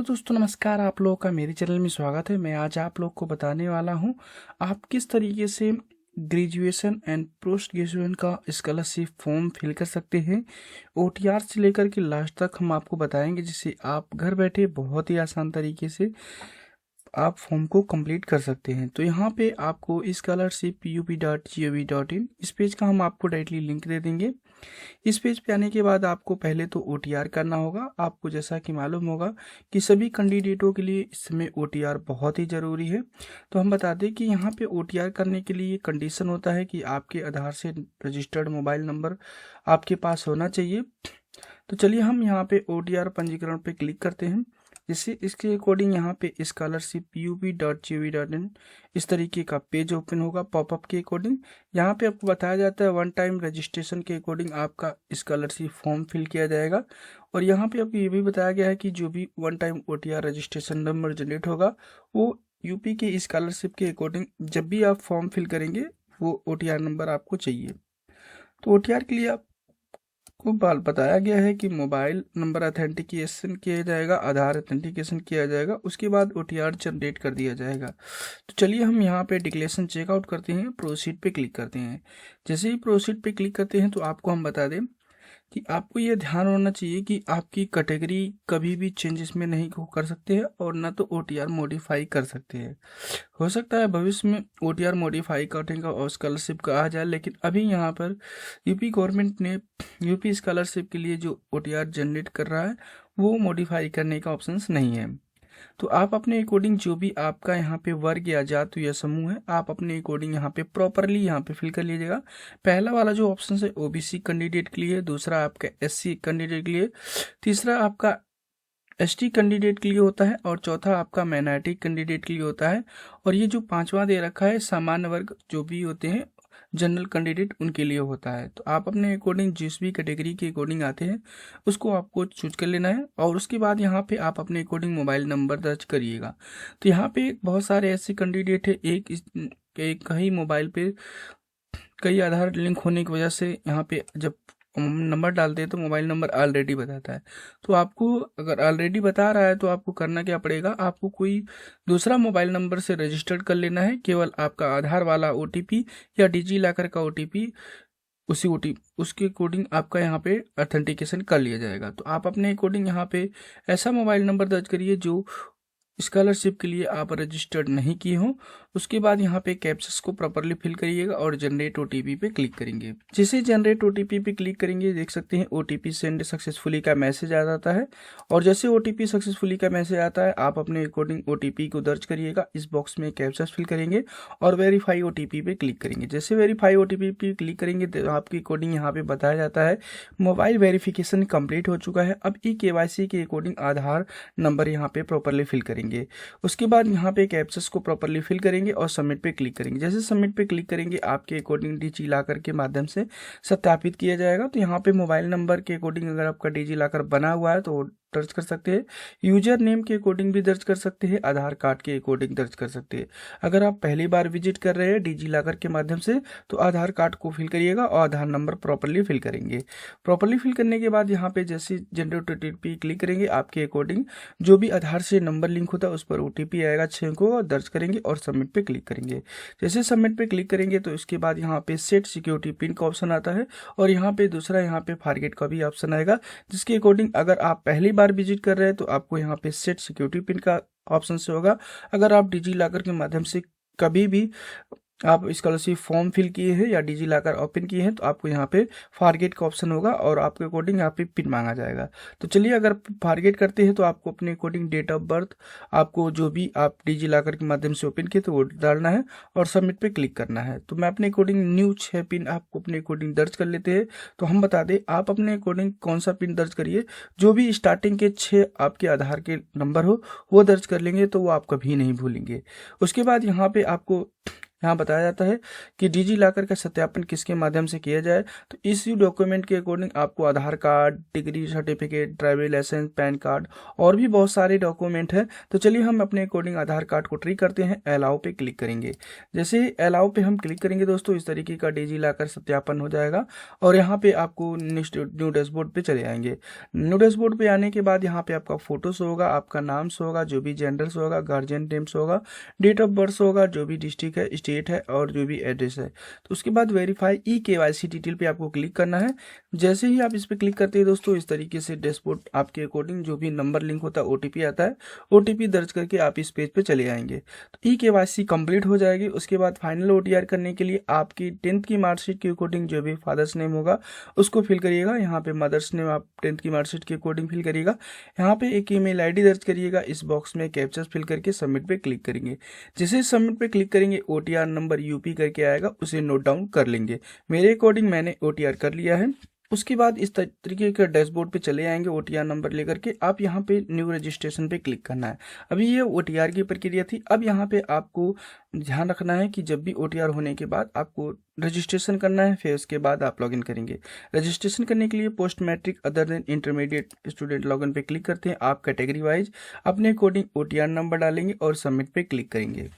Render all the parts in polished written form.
Hello दोस्तों, नमस्कार। आप लोगों का मेरे चैनल में स्वागत है। मैं आज आप लोग को बताने वाला हूं आप किस तरीके से ग्रेजुएशन एंड पोस्ट ग्रेजुएशन का स्कॉलरशिप फॉर्म फिल कर सकते हैं। ओटीआर से लेकर के लास्ट तक हम आपको बताएंगे, जिससे आप घर बैठे बहुत ही आसान तरीके से आप फॉर्म को कंप्लीट कर सकते हैं। तो यहाँ पे आपको scholarship.up.gov.in इस पेज का हम आपको डायरेक्टली लिंक दे देंगे। इस पेज पे आने के बाद आपको पहले तो ओटीआर करना होगा। आपको जैसा कि मालूम होगा कि सभी कैंडिडेटों के लिए इस समय ओटीआर बहुत ही ज़रूरी है। तो हम बता दें कि यहाँ पे ओटीआर करने के लिए कंडीशन होता है कि आपके आधार से रजिस्टर्ड मोबाइल नंबर आपके पास होना चाहिए। तो चलिए हम यहाँ पे ओटीआर पंजीकरण पे क्लिक करते हैं। जिससे इसके अकॉर्डिंग यहाँ पे scholarship.up.gov.in इस तरीके का पेज ओपन होगा पॉपअप के अकॉर्डिंग। यहाँ पे आपको बताया जाता है वन टाइम रजिस्ट्रेशन के अकॉर्डिंग आपका स्कॉलरशिप फॉर्म फिल किया जाएगा। और यहाँ पे आपको ये भी बताया गया है कि जो भी one time OTR registration number generate होगा वो यूपी के स्कॉलरशिप के अकॉर्डिंग जब भी आप फॉर्म फिल करेंगे वो ओटीआर नंबर आपको चाहिए। तो ओटीआर के लिए आप को बताया गया है कि मोबाइल नंबर अथेंटिकेशन किया जाएगा, आधार अथेंटिकेशन किया जाएगा, उसके बाद ओटीआर जनरेट कर दिया जाएगा। तो चलिए हम यहाँ पे डिक्लेरेशन चेकआउट करते हैं, प्रोसीड पे क्लिक करते हैं। जैसे ही प्रोसीड पे क्लिक करते हैं तो आपको हम बता दें कि आपको ये ध्यान होना चाहिए कि आपकी कैटेगरी कभी भी चेंज इसमें नहीं कर सकते हैं और ना तो ओटीआर मॉडिफाई कर सकते हैं। हो सकता है भविष्य में ओटीआर मॉडिफाई करने का और स्कॉलरशिप का आ जाए, लेकिन अभी यहाँ पर यूपी गवर्नमेंट ने यूपी स्कॉलरशिप के लिए जो ओटीआर जनरेट कर रहा है वो मॉडिफाई करने का ऑप्शंस नहीं है। तो आप अपने अकॉर्डिंग जो भी आपका यहाँ पे वर्ग या जाति या समूह है आप अपने अकॉर्डिंग यहाँ पे प्रॉपरली यहाँ पे फिल कर लीजिएगा। पहला वाला जो ऑप्शन है ओबीसी कैंडिडेट के लिए, दूसरा आपका एससी कैंडिडेट के लिए, तीसरा आपका एसटी कैंडिडेट के लिए होता है और चौथा आपका माइनॉरिटी कैंडिडेट के लिए होता है। और ये जो पांचवा दे रखा है सामान्य वर्ग जो भी होते हैं जनरल कैंडिडेट उनके लिए होता है। तो आप अपने अकॉर्डिंग जिस भी कैटेगरी के अकॉर्डिंग आते हैं उसको आपको चूज कर लेना है और उसके बाद यहाँ पे आप अपने अकॉर्डिंग मोबाइल नंबर दर्ज करिएगा। तो यहाँ पे बहुत सारे ऐसे कैंडिडेट है, एक कई मोबाइल पे कई आधार लिंक होने की वजह से यहाँ पे जब नंबर डालते हैं तो मोबाइल नंबर ऑलरेडी बताता है। तो आपको अगर ऑलरेडी बता रहा है तो आपको करना क्या पड़ेगा, आपको कोई दूसरा मोबाइल नंबर से रजिस्टर्ड कर लेना है। केवल आपका आधार वाला ओटीपी या डिजी लॉकर का ओटीपी उसके अकॉर्डिंग आपका यहाँ पे ऑथेंटिकेशन कर लिया जाएगा। तो आप अपने अकॉर्डिंग यहाँ पे ऐसा मोबाइल नंबर दर्ज करिए जो स्कॉलरशिप के लिए आप रजिस्टर्ड नहीं किए हो। उसके बाद यहाँ पे कैप्चर्स को प्रॉपरली फिल करिएगा और जनरेट ओटीपी पे क्लिक करेंगे। जैसे जनरेट ओटीपी पे क्लिक करेंगे देख सकते हैं ओटीपी सेंड सक्सेसफुली का मैसेज आ जाता है। और जैसे ओटीपी सक्सेसफुली का मैसेज आता है आप अपने अकॉर्डिंग ओटीपी को दर्ज करिएगा, इस बॉक्स में कैप्चर्स फिल करेंगे और वेरीफाई ओटीपी पे क्लिक करेंगे। जैसे वेरीफाई ओटीपी पे क्लिक करेंगे तो आपके अकॉर्डिंग यहाँ पे बताया जाता है मोबाइल वेरिफिकेशन कंप्लीट हो चुका है। अब KYC के अकॉर्डिंग आधार नंबर यहाँ पे प्रॉपरली फिल करेंगे। उसके बाद यहाँ पे कैप्चर्स को प्रॉपरली फिल करेंगे और सबमिट पे क्लिक करेंगे। जैसे सबमिट पे क्लिक करेंगे आपके अकॉर्डिंग डिजी लॉकर के माध्यम से सत्यापित किया जाएगा। तो यहाँ पे मोबाइल नंबर के अकॉर्डिंग अगर आपका डिजी लॉकर बना हुआ है तो दर्ज कर सकते हैं, यूजर नेम के अकॉर्डिंग भी दर्ज कर सकते हैं, आधार कार्ड के अकॉर्डिंग दर्ज कर सकते हैं। अगर आप पहली बार विजिट कर रहे हैं डिजी लॉकर के माध्यम से तो आधार कार्ड को फिल करिएगा और आधार नंबर प्रॉपरली फिल करेंगे। प्रॉपरली फिल करने के बाद यहाँ पे जैसे जनरेट ओटीपी क्लिक करेंगे आपके अकॉर्डिंग जो भी आधार से नंबर लिंक होता है उस पर ओटीपी आएगा 6 को और दर्ज करेंगे और सबमिट पे क्लिक करेंगे। जैसे सबमिट पे क्लिक करेंगे तो इसके बाद यहाँ पे सेट सिक्योरिटी पिन का ऑप्शन आता है और यहाँ पे दूसरा यहाँ पे फॉरगेट का भी ऑप्शन आएगा, जिसके अकॉर्डिंग अगर आप पहली बार विजिट कर रहे हैं तो आपको यहाँ पे सेट सिक्योरिटी पिन का ऑप्शन से होगा। अगर आप डिजी लॉकर के माध्यम से कभी भी आप स्कॉलरशिप फॉर्म फिल किए हैं या डिजी लॉकर ओपन किए हैं तो आपको यहाँ पे फॉरगेट का ऑप्शन होगा और आपके अकॉर्डिंग यहाँ पे पिन मांगा जाएगा। तो चलिए अगर फॉरगेट करते हैं तो आपको अपने अकॉर्डिंग डेट ऑफ बर्थ आपको जो भी आप डिजी लॉकर के माध्यम से ओपन किए तो वो डालना है और सबमिट पे क्लिक करना है। तो मैं अपने अकॉर्डिंग न्यू 6 पिन आपको अपने अकॉर्डिंग दर्ज कर लेते हैं। तो हम बता दें आप अपने अकॉर्डिंग कौन सा पिन दर्ज करिए, जो भी स्टार्टिंग के 6 आपके आधार के नंबर हो वो दर्ज कर लेंगे तो वो आप कभी नहीं भूलेंगे। उसके बाद यहाँ पे आपको यहाँ बताया जाता है कि डिजी लॉकर का सत्यापन किसके माध्यम से किया जाए। तो इस डॉक्यूमेंट के अकॉर्डिंग आपको Aadhaar card, degree certificate, driving licence, PAN card और भी बहुत सारे डॉक्यूमेंट हैं। तो चलिए हम अपने अकॉर्डिंग आधार कार्ड को ट्री करते हैं। अलाउ पे क्लिक करेंगे। जैसे ही अलाउ पे हम क्लिक करेंगे दोस्तों, इस तरीके का डिजी लॉकर सत्यापन हो जाएगा और यहाँ पे आपको न्यू डैशबोर्ड पे चले आएंगे। न्यू डैशबोर्ड पे आने के बाद यहाँ पे आपका फोटो शो होगा, आपका नाम शो होगा, जो भी जेंडर शो होगा, गार्जियन नेम शो होगा, डेट ऑफ बर्थ होगा, जो भी डिस्ट्रिक्ट है, स्टेट है और जो भी एड्रेस है। तो उसके बाद वेरीफाई KYC डिटेल पे आपको क्लिक करना है। जैसे ही आप इस पर क्लिक करते हैं दोस्तों, इस तरीके से डैशबोर्ड आपके अकॉर्डिंग जो भी नंबर लिंक होता है, OTP आता है, OTP दर्ज करके आप इस पेज पे चले आएंगे। तो KYC कंप्लीट हो जाएगी। उसके बाद फाइनल OTR करने के लिए आपकी 10th की मार्कशीट के अकॉर्डिंग जो भी फादर्स नेम होगा उसको फिल करिएगा। यहाँ पे मदर्स नेम आप 10th की मार्कशीट के अकॉर्डिंग फिल करिएगा। यहाँ पे एक ईमेल ID दर्ज करिएगा। इस बॉक्स में कैप्चर फिल करके सबमिट पे क्लिक करेंगे। जैसे सबमिट पे क्लिक करेंगे, OTR नंबर UP करके आएगा, उसे नोट डाउन कर लेंगे। मेरे अकॉर्डिंग मैंने OTR कर लिया है। उसके बाद इस तरीके के डैशबोर्ड पे चले आएंगे। OTR नंबर लेकर के आप यहाँ पे न्यू रजिस्ट्रेशन पे क्लिक करना है। अभी ये OTR की प्रक्रिया थी। अब यहाँ पे आपको ध्यान रखना है कि जब भी OTR होने के बाद आपको रजिस्ट्रेशन करना है, फिर उसके बाद आप लॉगिन करेंगे। रजिस्ट्रेशन करने के लिए post matric other than intermediate student login पे क्लिक करते हैं। आप कैटेगरी वाइज अपने अकॉर्डिंग OTR नंबर डालेंगे और सबमिट पे क्लिक करेंगे।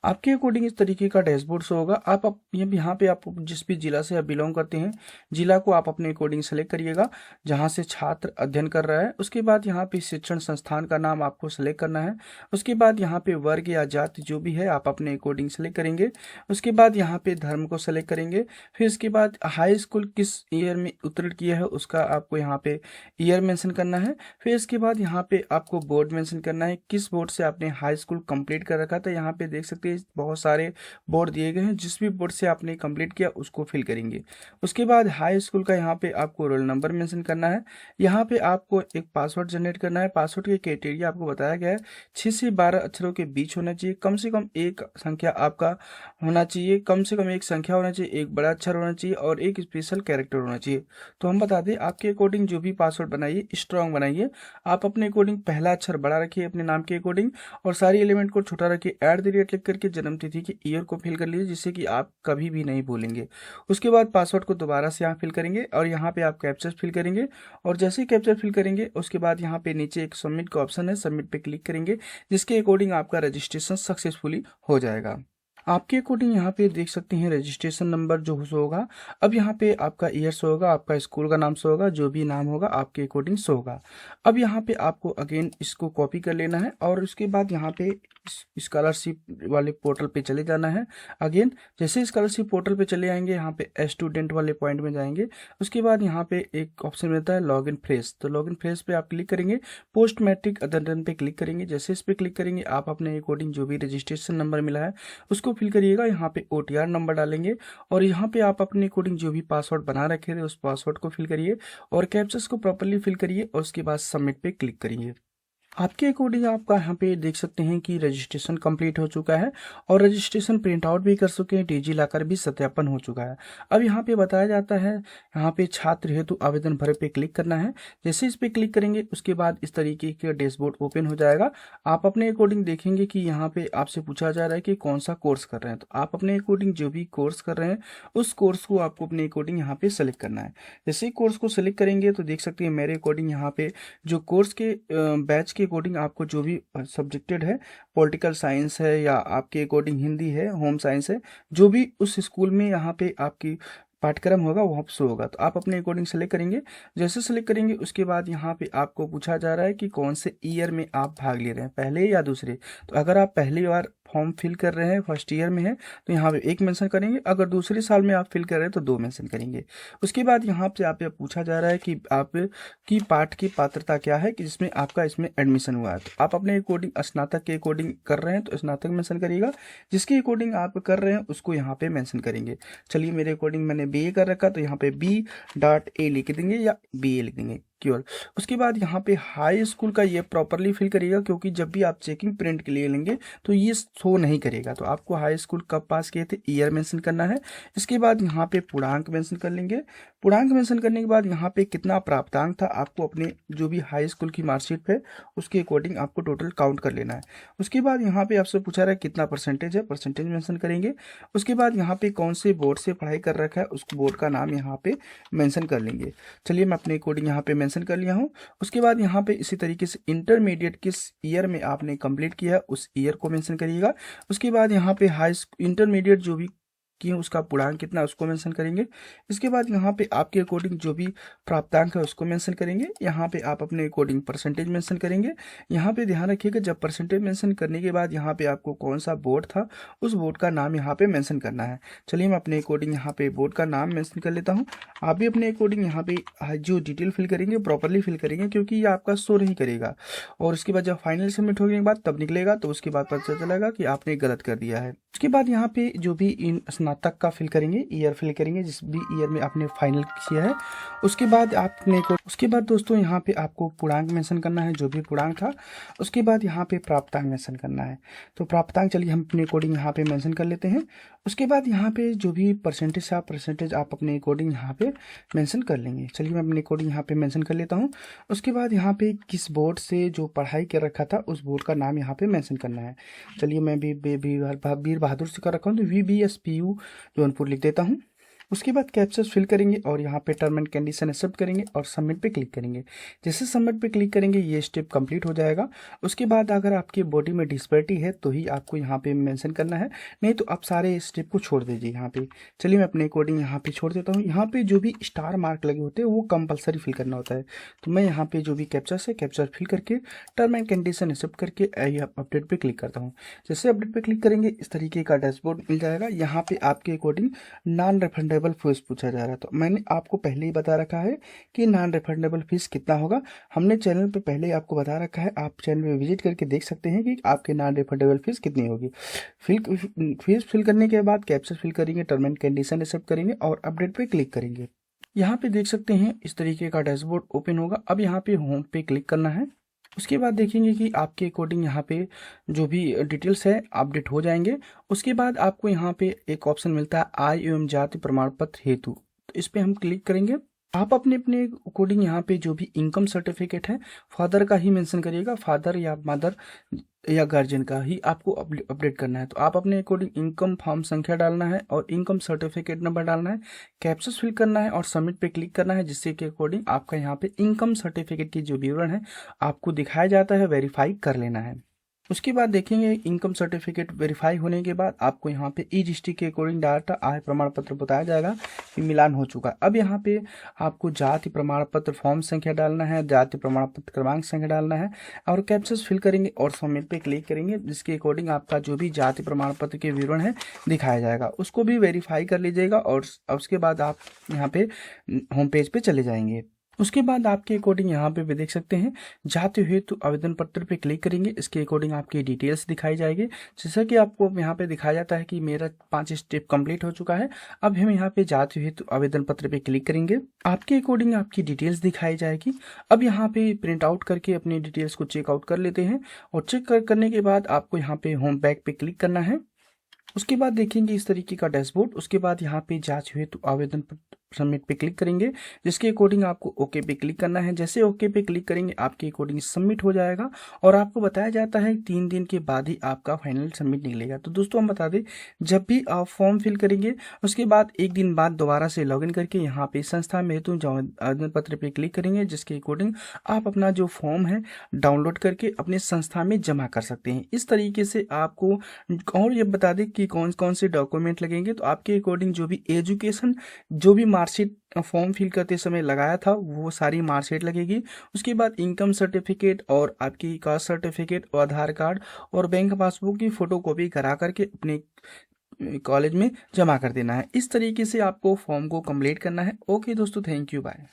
आपके अकॉर्डिंग इस तरीके का डैशबोर्ड शो होगा। आप यहाँ पे आप जिस भी जिला से आप बिलोंग करते हैं, जिला को आप अपने अकॉर्डिंग सेलेक्ट करिएगा जहाँ से छात्र अध्ययन कर रहा है। उसके बाद यहाँ पे शिक्षण संस्थान का नाम आपको सेलेक्ट करना है। उसके बाद यहाँ पे वर्ग या जाति जो भी है आप अपने अकॉर्डिंग सेलेक्ट करेंगे। उसके बाद यहाँ पे धर्म को सेलेक्ट करेंगे। फिर उसके बाद हाई स्कूल किस ईयर में उत्तीर्ण किया है उसका आपको यहाँ पे ईयर मेंशन करना है। फिर इसके बाद यहाँ पे आपको बोर्ड मेंशन करना है, किस बोर्ड से आपने हाई स्कूल कंप्लीट कर रखा था। यहाँ पे देख सकते हैं बहुत सारे बोर्ड दिए गए हैं, जिस भी बोर्ड से आपने कंप्लीट किया उसको फिल करेंगे। उसके बाद हाई स्कूल का यहाँ पे आपको रोल नंबर मेंशन करना है। यहाँ पे आपको एक पासवर्ड जनरेट करना है। पासवर्ड के क्राइटेरिया आपको बताया गया है, 6 से 12 अक्षरों के बीच होना चाहिए। कम से कम एक संख्या आपका होना चाहिए, कम से कम एक संख्या होना चाहिए, एक बड़ा अक्षर होना चाहिए और एक स्पेशल कैरेक्टर होना चाहिए। तो हम बता दें, आपके अकॉर्डिंग जो भी पासवर्ड बनाइए स्ट्रॉन्ग बनाइए। आप अपने अकॉर्डिंग पहला अक्षर बड़ा रखिए अपने नाम के अकॉर्डिंग और सारी एलिमेंट को छोटा रखिए। @ लिख करके जन्म तिथि के ईयर को फिल कर लीजिए, जिससे कि आप कभी भी नहीं भूलेंगे। उसके बाद पासवर्ड को दोबारा से यहाँ फिल करेंगे और यहाँ पे आप कैप्चर फिल करेंगे। और जैसे ही कैप्चर फिल करेंगे उसके बाद यहाँ पे नीचे एक सबमिट का ऑप्शन है, सबमिट पे क्लिक करेंगे, जिसके अकॉर्डिंग आपका रजिस्ट्रेशन सक्सेसफुली हो जाएगा। आपके अकॉर्डिंग यहाँ पे देख सकते हैं रजिस्ट्रेशन नंबर जो शो होगा। अब यहाँ पे आपका ईयर शो होगा, आपका स्कूल का नाम शो होगा, जो भी नाम होगा आपके अकॉर्डिंग शो होगा। अब यहाँ पे आपको अगेन इसको कॉपी कर लेना है और उसके बाद यहाँ पे स्कॉलरशिप वाले पोर्टल पे चले जाना है। अगेन जैसे स्कॉलरशिप पोर्टल पे चले आएंगे, यहाँ पे स्टूडेंट वाले पॉइंट में जाएंगे। उसके बाद यहाँ पे एक ऑप्शन मिलता है लॉगिन फ्रेश। तो लॉगिन फ्रेश पे आप क्लिक करेंगे, पोस्ट मैट्रिक अध्ययन पे क्लिक करेंगे। जैसे इस पे क्लिक करेंगे, आप अपने अकॉर्डिंग जो भी रजिस्ट्रेशन नंबर मिला है उसको फिल करिएगा। यहाँ पे OTR नंबर डालेंगे और यहाँ पे आप अपने अकॉर्डिंग जो भी पासवर्ड बना रखे थे उस पासवर्ड को फिल करिए और कैप्चर्स को प्रॉपर्ली फिल करिए और उसके बाद सबमिट पे क्लिक करिए। आपके अकॉर्डिंग आपका यहाँ पे देख सकते हैं कि रजिस्ट्रेशन कंप्लीट हो चुका है और रजिस्ट्रेशन प्रिंट आउट भी कर चुके हैं, डिजी लॉकर भी सत्यापन हो चुका है। अब यहाँ पे बताया जाता है, यहाँ पे छात्र हेतु आवेदन भरे पे क्लिक करना है। जैसे इस पे क्लिक करेंगे उसके बाद इस तरीके का डैशबोर्ड ओपन हो जाएगा। आप अपने अकॉर्डिंग देखेंगे कि यहाँ पे आपसे पूछा जा रहा है कि कौन सा कोर्स कर रहे हैं। तो आप अपने अकॉर्डिंग जो भी कोर्स कर रहे हैं उस कोर्स को आपको अपने अकॉर्डिंग यहाँ पे सेलेक्ट करना है। जैसे ही कोर्स को सिलेक्ट करेंगे तो देख सकते हैं मेरे अकॉर्डिंग यहाँ पे जो कोर्स के बैच के अकॉर्डिंग आपको जो भी सब्जेक्टेड है, पॉलिटिकल साइंस है या आपके अकॉर्डिंग हिंदी है, होम साइंस है, जो भी उस स्कूल में यहाँ पे आपकी पाठ्यक्रम होगा वहाँ पे शो होगा। तो आप अपने अकॉर्डिंग सेलेक्ट करेंगे। जैसे सेलेक्ट करेंगे उसके बाद यहाँ पे आपको पूछा जा रहा है कि कौन से ईयर में आप भाग ले रहे हैं, पहले या दूसरे। तो अगर आप पहली बार फॉर्म फिल कर रहे हैं, फर्स्ट ईयर में है, तो यहाँ पे 1 मेंशन करेंगे। अगर दूसरे साल में आप फिल कर रहे हैं तो 2 मेंशन करेंगे। उसके बाद यहाँ पे आप पूछा जा रहा है कि आप की पाठ की पात्रता क्या है कि जिसमें आपका इसमें एडमिशन हुआ है। तो आप अपने अकॉर्डिंग स्नातक के अकॉर्डिंग कर रहे हैं तो स्नातक मेंशन करिएगा, जिसके अकॉर्डिंग आप कर रहे हैं उसको यहाँ पे मेंशन करेंगे। चलिए मेरे अकॉर्डिंग मैंने BA कर रखा तो यहाँ पे B.A लिख देंगे या BA लिख देंगे केवल। उसके बाद यहाँ पे हाई स्कूल का ये प्रॉपरली फिल करिएगा, क्योंकि जब भी आप चेकिंग प्रिंट के लिए लेंगे तो ये शो नहीं करेगा। तो आपको हाई स्कूल कब पास किए थे ईयर मेंशन करना है। इसके बाद यहाँ पे पूर्णांक मेंशन कर लेंगे। पूर्णांक मेंशन करने के बाद यहाँ पे कितना प्राप्तांक था आपको अपने जो भी हाई स्कूल की मार्कशीट पे उसके अकॉर्डिंग आपको टोटल काउंट कर लेना है। उसके बाद यहाँ पे आपसे पूछा रहा है कितना परसेंटेज है, परसेंटेज मेंशन करेंगे। उसके बाद यहाँ पे कौन से बोर्ड से पढ़ाई कर रखा है उस बोर्ड का नाम यहाँ पे मेंशन कर लेंगे। चलिए मैं अपने अकॉर्डिंग यहाँ पे मेंशन कर लिया हूँ। उसके बाद यहाँ पे इसी तरीके से इंटरमीडिएट किस ईयर में आपने कंप्लीट किया है उस ईयर को मेंशन करिएगा। उसके बाद यहाँ पे इंटरमीडिएट जो भी कि उसका पूर्णांक कितना उसको मेंशन करेंगे। इसके बाद यहाँ पे आपके अकॉर्डिंग जो भी प्राप्तांक है उसको मेंशन करेंगे। यहाँ पे आप अपने अकॉर्डिंग परसेंटेज मेंशन करेंगे। यहाँ पे ध्यान रखिएगा जब परसेंटेज मेंशन करने के बाद यहाँ पे आपको कौन सा बोर्ड था उस बोर्ड का नाम यहाँ पे मेंशन करना है। चलिए मैं अपने अकॉर्डिंग यहाँ पे बोर्ड का नाम मेंशन कर लेता हूँ। आप भी अपने अकॉर्डिंग यहाँ पे जो डिटेल फिल करेंगे प्रॉपरली फिल करेंगे क्योंकि ये आपका शो नहीं करेगा और उसके बाद जब फाइनल सबमिट होने के बाद तब निकलेगा तो उसके बाद पता चलेगा कि आपने गलत कर दिया है। उसके बाद यहाँ पे जो भी स्नातक का फिल करेंगे, ईयर फिल करेंगे जिस भी ईयर में आपने फाइनल किया है। उसके बाद दोस्तों यहाँ पे आपको पूर्णांक मेंशन करना है जो भी पूर्णांक था। उसके बाद यहाँ पे प्राप्तांक मेंशन करना है। तो प्राप्तांक चलिए हम अपने अकॉर्डिंग यहाँ पे मेंशन कर लेते हैं। उसके बाद यहाँ पे जो भी परसेंटेज आप अपने अकॉर्डिंग यहाँ पे मेंशन कर लेंगे। चलिए मैं अपने अकॉर्डिंग यहाँ पे मेंशन कर लेता हूँ। उसके बाद यहाँ पे किस बोर्ड से जो पढ़ाई कर रखा था उस बोर्ड का नाम यहाँ पे मेंशन करना है। चलिए मैं भी वीर बहादुर से कर रखा हूँ तो VBSPU जौनपुर लिख देता हूँ। उसके बाद कैप्चर्स फिल करेंगे और यहाँ पे टर्म एंड कंडीशन एक्सेप्ट करेंगे और सबमिट पे क्लिक करेंगे। जैसे सबमिट पे क्लिक करेंगे ये स्टेप कंप्लीट हो जाएगा। उसके बाद अगर आपकी बॉडी में डिस्पेरिटी है तो ही आपको यहाँ पे मेंशन करना है, नहीं तो आप सारे स्टेप को छोड़ दीजिए यहाँ पे। चलिए मैं अपने अकॉर्डिंग यहाँ पे छोड़ देता हूँ। यहाँ पे जो भी स्टार मार्क लगे होते हैं वो कंपलसरी फिल करना होता है। तो मैं यहाँ पे जो भी कैप्चर्स है कैप्चर फिल करके टर्म एंड कंडीशन एक्सेप्ट करके अपडेट पे क्लिक करता हूँ। जैसे अपडेट पे क्लिक करेंगे इस तरीके का डैशबोर्ड मिल जाएगा। यहाँ पे आपके अकॉर्डिंग नॉन रिफंडेबल फीस पूछा जा रहा है। तो मैंने आपको पहले ही बता रखा है कि नॉन रिफंडेबल फीस कितना होगा। हमने चैनल पे पहले ही आपको बता रखा है, आप चैनल में विजिट करके देख सकते हैं कि आपके नॉन रिफंडेबल फीस कितनी होगी। फीस फिल करने के बाद कैप्चर फिल करेंगे, टर्म एंड कंडीशन एक्सेप्ट करेंगे और अपडेट पे क्लिक करेंगे। यहाँ पे देख सकते हैं इस तरीके का डैशबोर्ड ओपन होगा। अब यहाँ पे होम पे क्लिक करना है। उसके बाद देखेंगे कि आपके अकॉर्डिंग यहाँ पे जो भी डिटेल्स है अपडेट हो जाएंगे। उसके बाद आपको यहाँ पे एक ऑप्शन मिलता है आय एवं जाति प्रमाण पत्र हेतु, तो इस पे हम क्लिक करेंगे। आप अपने अपने अकॉर्डिंग यहाँ पे जो भी इनकम सर्टिफिकेट है फादर का ही मेंशन करिएगा, फादर या मदर या गार्जियन का ही आपको अपडेट करना है। तो आप अपने अकॉर्डिंग इनकम फॉर्म संख्या डालना है और इनकम सर्टिफिकेट नंबर डालना है, कैप्चर्स फिल करना है और सबमिट पे क्लिक करना है, जिससे के अकॉर्डिंग आपका यहाँ पे इनकम सर्टिफिकेट की जो विवरण है आपको दिखाया जाता है, वेरीफाई कर लेना है। उसके बाद देखेंगे इनकम सर्टिफिकेट वेरीफाई होने के बाद आपको यहाँ पे ई डिस्ट्रिक्ट के अकॉर्डिंग डाटा आय प्रमाण पत्र बताया जाएगा कि मिलान हो चुका। अब यहाँ पे आपको जाति प्रमाण पत्र फॉर्म संख्या डालना है, जाति प्रमाण पत्र क्रमांक संख्या डालना है और कैप्चर्स फिल करेंगे और सबमिट पे क्लिक करेंगे, जिसके अकॉर्डिंग आपका जो भी जाति प्रमाण पत्र के विवरण है दिखाया जाएगा। उसको भी वेरीफाई कर लीजिएगा और उसके बाद आप यहाँ पे होम पेज पे चले जाएंगे। उसके बाद आपके अकॉर्डिंग यहाँ पे भी देख सकते हैं जाति हेतु आवेदन पत्र पे क्लिक करेंगे, इसके अकॉर्डिंग आपकी डिटेल्स दिखाई जाएगी। जैसा कि आपको यहाँ पे दिखाया जाता है कि मेरा 5 स्टेप कंप्लीट हो चुका है। अब हम यहाँ पे जाति हेतु आवेदन पत्र पे क्लिक करेंगे, आपके अकॉर्डिंग आपकी डिटेल्स दिखाई जाएगी। अब यहाँ पे प्रिंट आउट करके अपनी डिटेल्स को चेकआउट कर लेते हैं और चेक करने के बाद आपको यहाँ पे होम बैक पे क्लिक करना है। उसके बाद देखेंगे इस तरीके का डैशबोर्ड। उसके बाद यहाँ पे जांच हेतु आवेदन सबमिट पे क्लिक करेंगे, जिसके अकॉर्डिंग आपको ओके पे क्लिक करना है। जैसे ओके पे क्लिक करेंगे आपके अकॉर्डिंग सबमिट हो जाएगा और आपको बताया जाता है 3 दिन के बाद ही आपका फाइनल सबमिट निकलेगा। तो दोस्तों हम बता दें, जब भी आप फॉर्म फिल करेंगे उसके बाद 1 दिन बाद दोबारा से लॉगिन करके यहाँ पे संस्था में हेतु आवेदन पत्र पे क्लिक करेंगे, जिसके अकॉर्डिंग आप अपना जो फॉर्म है डाउनलोड करके अपने संस्था में जमा कर सकते हैं। इस तरीके से आपको और ये बता दें कि कौन कौन से डॉक्यूमेंट लगेंगे। तो आपके अकॉर्डिंग जो भी एजुकेशन जो भी मार्कशीट फॉर्म फिल करते समय लगाया था वो सारी मार्कशीट लगेगी। उसके बाद इनकम सर्टिफिकेट और आपकी कास्ट सर्टिफिकेट और आधार कार्ड और बैंक पासबुक की फोटोकॉपी करा करके अपने कॉलेज में जमा कर देना है। इस तरीके से आपको फॉर्म को कंप्लीट करना है। ओके दोस्तों, थैंक यू, बाय।